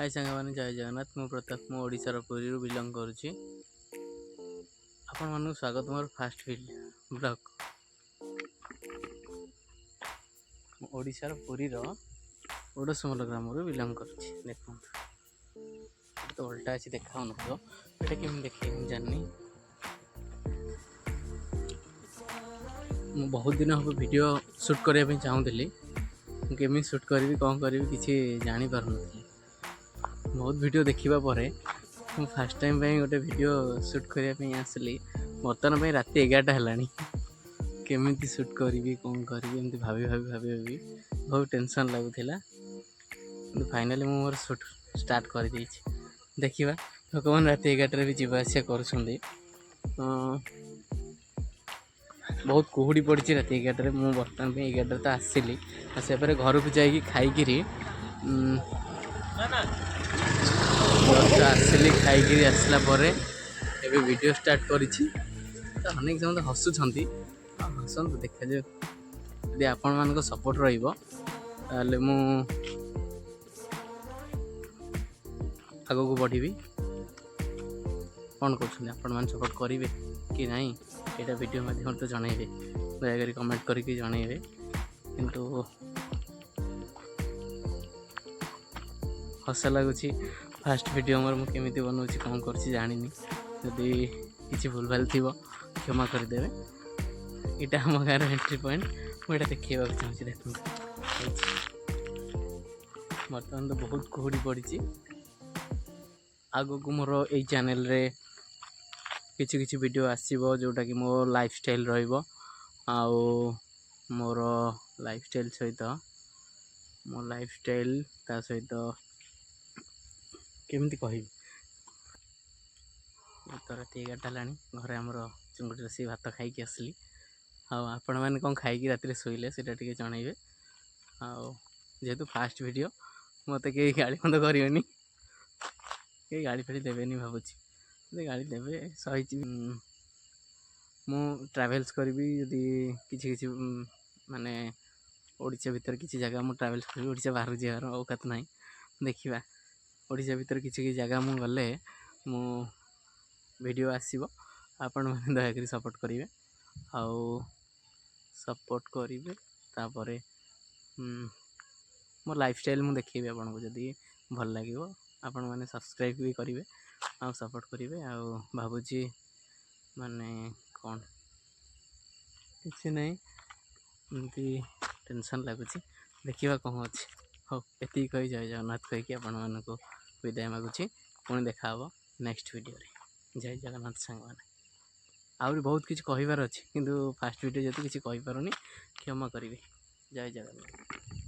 हाय सांगमाने जय जगन्नाथ मु प्रताप मु ओडिशार पुरी बिलंग करुच्ची आपण मानक स्वागत मोर फास्ट ब्लॉग ओडिशार पुरी ओडसमल ग्राम बिलंग करुच्ची देखो तो उल्टा अच्छी देखा ये केमी देखे जानी बहुत दिन हम वीडियो शूट करने चाहूली केमी शूट करी कौन करी किसी जानी पार न बहुत वीडियो देखा पर मुझे फास्ट टाइम गोटे वीडियो शूट करने आसली बर्तमान रात 11टा है केमी शूट करी कौन करी भाभी भाभी भाभी भाभी बहुत टेंशन लगुला फाइनाली मोर शूट स्टार्ट कर देखा लोक मैंने रात 11टार भी जावास कर बहुत कुहुड़ी पड़ी रात 11टार मुझे बर्तमान 11टार तो आसली आसापर घर को जाकि खाई आसली खाई आसला एबे वीडियो स्टार्ट करिछि तो अनेक जन हसुछंती हसंतु देखा जे यदि आपण मान सपोर्ट रहिबो ताले मु आगो को बढ़िबी कौन कर आपण मान सपोर्ट करेंगे कि नहीं यहाँ वीडियो माध्यम तो जनइबे दयाकोरी कमेंट करके जनइबे किंतु हस लगुच फास्ट वीडियो मोर मुझे केमी बनाऊँ कौन कर जानी जदि किसी भूल भाल थी क्षमा करदे यहाँ आम गाँव एंट्री पॉइंट मुझे देखा चाहिए देखो बर्तमान तो बहुत कुहुड़ी पड़ी आग को मोर यही चैनल रे किसी किसी वीडियो आसो जोटा कि मो लाइफ स्टाइल रहिबो आउ मोर लाइफ स्टाइल सहित मो लाइफ स्टाइल ता सहित केमती कह तो रात 11टा है घरे आमर चिंगुड़ी रोषे भात खाई आसली आपण मैंने कौन खाई रात शोले से जनइबे जेहेतु फास्ट वीडियो मत कहीं गाड़ी बंद करेनि कहीं गाड़ी फाड़ी देवेनि भावुँ गाड़ी देवे सही मु ट्राभेल्स करी यदि किसी माने ओडिशा भीतर किसी जगह मु ट्राभेल्स करी ओडिशा बाहर जावार औकात ना देखा ओडिशा भीतर किसी जगह मु गले मु वीडियो आसीबो आपण मैंने दयाकोरी सपोर्ट करेंगे आउ सपोर्ट करेंगे तापर मो लाइफ स्टाइल मुझे देखी आपन को जदि भल लगे आपण मैंने सब्सक्राइब भी करेंगे आ सपोर्ट करेंगे आ भावुची माने कौन किसी नहीं एमती टेंशन लगुच देखा कौन अच्छे हाँ ये कही जय जगन्नाथ कहीकि आपण मानक विदाय मागुची पुणी देखा नेक्स्ट वीडियो रे जय जगन्नाथ सांग मैंने आहरी बहुत किसी कहार अच्छे किंतु फास्ट वीडियो जो किसी कहींपारूनी क्षमा करेंगे जय जगन्नाथ।